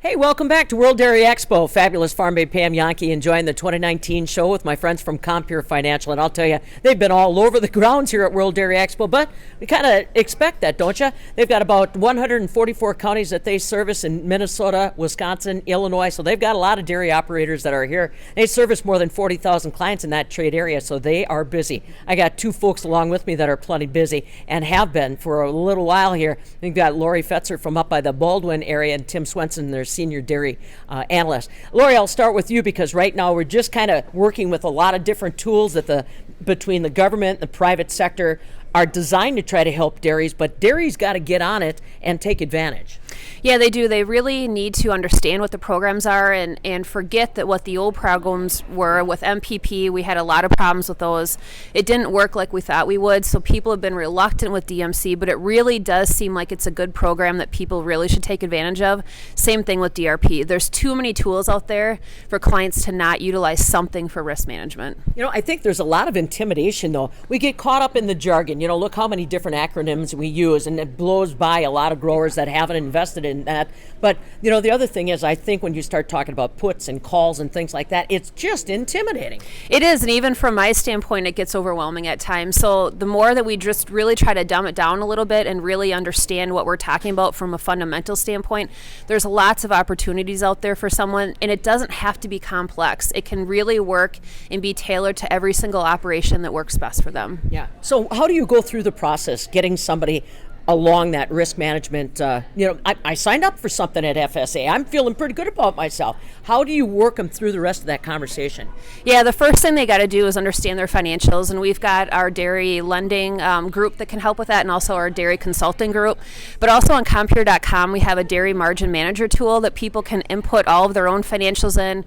Hey, welcome back to World Dairy Expo. Fabulous Farm Babe Pam Yankee enjoying the 2019 show with my friends from Compeer Financial. And I'll tell you, they've been all over the grounds here at World Dairy Expo, but we kind of expect that, don't you? They've got about 144 counties that they service in Minnesota, Wisconsin, Illinois. So they've got a lot of dairy operators that are here. They service more than 40,000 clients in that trade area, so they are busy. I got two folks along with me that are plenty busy and have been for a little while here. We've got Lori Fetzer from up by the Baldwin area and Tim Swenson, their senior dairy analyst. Lori, I'll start with you because right now we're just kind of working with a lot of different tools that between the government and the private sector are designed to try to help dairies, but dairies got to get on it and take advantage. Yeah, they do. They really need to understand what the programs are and forget that what the old programs were. With MPP, we had a lot of problems with those. It didn't work like we thought we would, so people have been reluctant with DMC, but it really does seem like it's a good program that people really should take advantage of. Same thing with DRP. There's too many tools out there for clients to not utilize something for risk management. You know, I think there's a lot of intimidation, though. We get caught up in the jargon. You know, look how many different acronyms we use, and it blows by a lot of growers that haven't invested in that. But, you know, the other thing is, I think when you start talking about puts and calls and things like that, it's just intimidating. It is, and even from my standpoint, it gets overwhelming at times. So the more that we just really try to dumb it down a little bit and really understand what we're talking about from a fundamental standpoint, there's lots of opportunities out there for someone, and it doesn't have to be complex. It can really work and be tailored to every single operation that works best for them. Yeah. So how do you go through the process getting somebody along that risk management? I signed up for something at FSA. I'm feeling pretty good about myself. How do you work them through the rest of that conversation? Yeah, the first thing they got to do is understand their financials, and we've got our dairy lending group that can help with that, and also our dairy consulting group. But also on Compeer.com, we have a dairy margin manager tool that people can input all of their own financials in,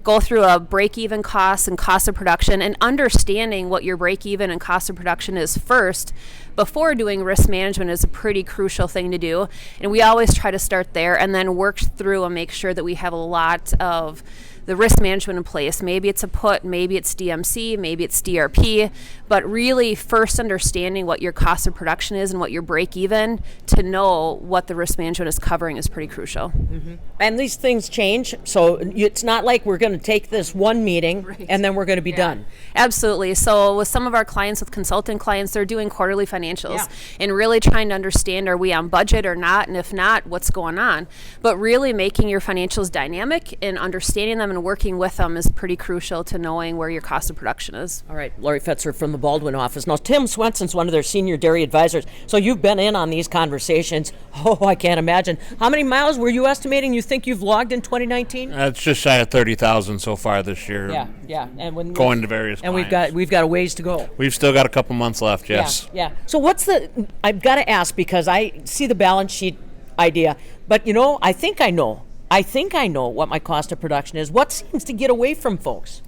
go through a break-even cost and cost of production, and understanding what your break-even and cost of production is first before doing risk management is a pretty crucial thing to do. And we always try to start there and then work through and make sure that we have a lot of the risk management in place. Maybe it's a put, maybe it's DMC, maybe it's DRP, but really first understanding what your cost of production is and what your break even to know what the risk management is covering is pretty crucial. Mm-hmm. And these things change, so it's not like we're going to take this one meeting and then we're going to be done. Absolutely. So with some of our clients, with consulting clients, they're doing quarterly financials and really trying to understand, are we on budget or not? And if not, what's going on? But really making your financials dynamic and understanding them and working with them is pretty crucial to knowing where your cost of production is. All right, Lori Fetzer from the Baldwin office. Now, Tim Swenson's one of their senior dairy advisors, so you've been in on these conversations. Oh, I can't imagine. How many miles were you estimating you think you've logged in 2019? It's just shy of 30,000 so far this year. Yeah. And when going to various and clients. we've got a ways to go. We've still got a couple months left, yes. Yeah. So I've got to ask, because I see the balance sheet idea, but you know, I think I know what my cost of production is. What seems to get away from folks?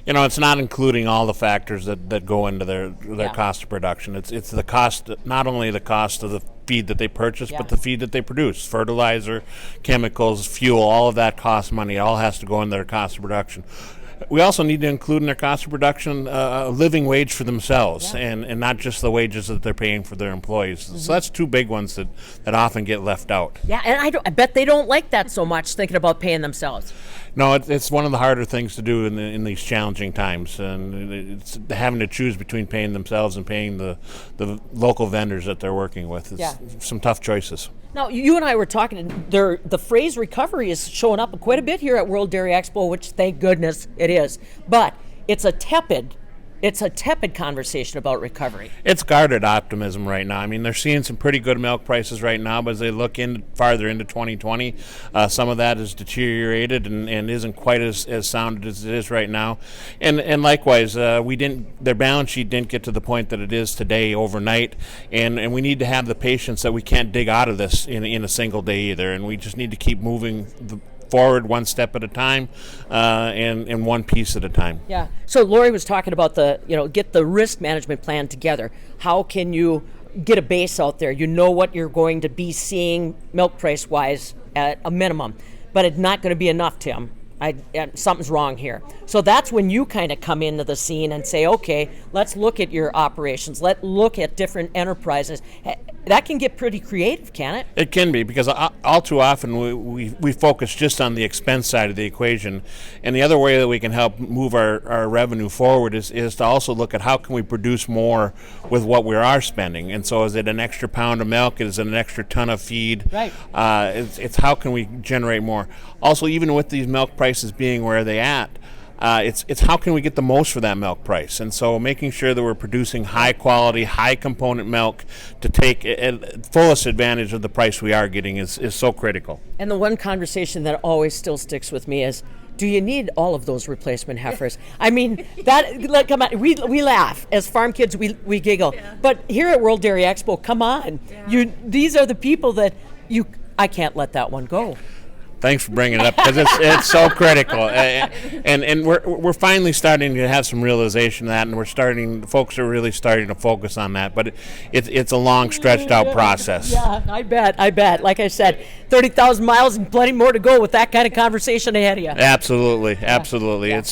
You know, it's not including all the factors that go into their cost of production. It's the cost, not only the cost of the feed that they purchase, but the feed that they produce. Fertilizer, chemicals, fuel, all of that costs money. It all has to go into their cost of production. We also need to include in their cost of production a living wage for themselves, and not just the wages that they're paying for their employees. Mm-hmm. So that's two big ones that often get left out. Yeah, and I bet they don't like that so much, thinking about paying themselves. No, it's one of the harder things to do in these challenging times, and it's having to choose between paying themselves and paying the local vendors that they're working with. It's some tough choices. Now, you and I were talking, the phrase recovery is showing up quite a bit here at World Dairy Expo, which thank goodness it is. But it's a tepid conversation about recovery. It's guarded optimism right now. I mean, they're seeing some pretty good milk prices right now, but as they look farther into 2020, some of that is deteriorated and isn't quite as sound as it is right now. And likewise, their balance sheet didn't get to the point that it is today overnight, and we need to have the patience that we can't dig out of this in a single day either, and we just need to keep moving forward one step at a time, and one piece at a time. Yeah. So Lori was talking about get the risk management plan together. How can you get a base out there? You know what you're going to be seeing milk price wise at a minimum, but it's not going to be enough, Tim. something's wrong here. So that's when you kind of come into the scene and say, okay, let's look at your operations. Let's look at different enterprises. That can get pretty creative, can it? It can be, because all too often we focus just on the expense side of the equation. And the other way that we can help move our revenue forward is to also look at how can we produce more with what we are spending. And so is it an extra pound of milk? Is it an extra ton of feed? Right. It's how can we generate more? Also, even with these milk prices being where they at, it's how can we get the most for that milk price, and so making sure that we're producing high quality, high component milk to take fullest advantage of the price we are getting is so critical. And the one conversation that always still sticks with me is, do you need all of those replacement heifers? I mean, come on, we laugh as farm kids, we giggle, but here at World Dairy Expo, come on, these are the people that I can't let that one go. Thanks for bringing it up, because it's so critical, and we're finally starting to have some realization of that, and folks are really starting to focus on that. But it's a long, stretched out process. Yeah, I bet. Like I said, 30,000 miles and plenty more to go with that kind of conversation ahead of you. Absolutely. Yeah.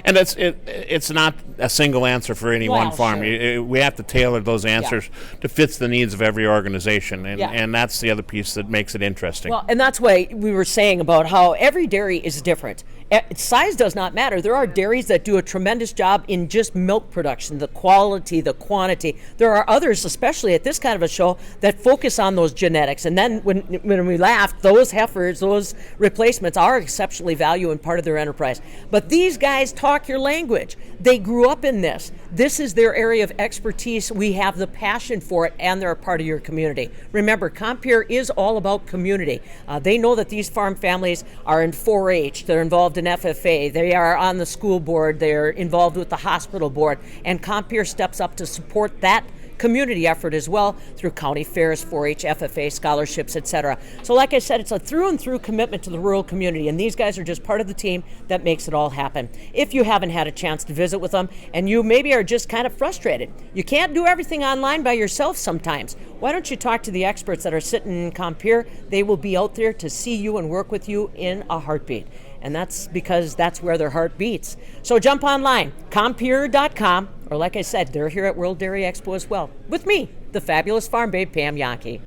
It's not a single answer for any one farm. Sure. We have to tailor those answers to fit the needs of every organization, and that's the other piece that makes it interesting. Well, and that's why we were saying about how every dairy is different. Size does not matter. There are dairies that do a tremendous job in just milk production, the quality, the quantity. There are others, especially at this kind of a show, that focus on those genetics. And then when we laughed, those heifers, those replacements are exceptionally valuable and part of their enterprise. But these guys talk your language. They grew up in this. This is their area of expertise. We have the passion for it, and they're a part of your community. Remember, Compeer is all about community. They know that these farm families are in 4-H. They're involved in FFA. They are on the school board. They're involved with the hospital board. And Compeer steps up to support that community effort as well through county fairs, 4-H, FFA, scholarships, etc. So like I said, it's a through and through commitment to the rural community, and these guys are just part of the team that makes it all happen. If you haven't had a chance to visit with them, and you maybe are just kind of frustrated, you can't do everything online by yourself sometimes. Why don't you talk to the experts that are sitting in Compeer? They will be out there to see you and work with you in a heartbeat. And that's because that's where their heart beats. So jump online, Compeer.com, or like I said, they're here at World Dairy Expo as well, with me, the fabulous farm babe, Pam Yankee.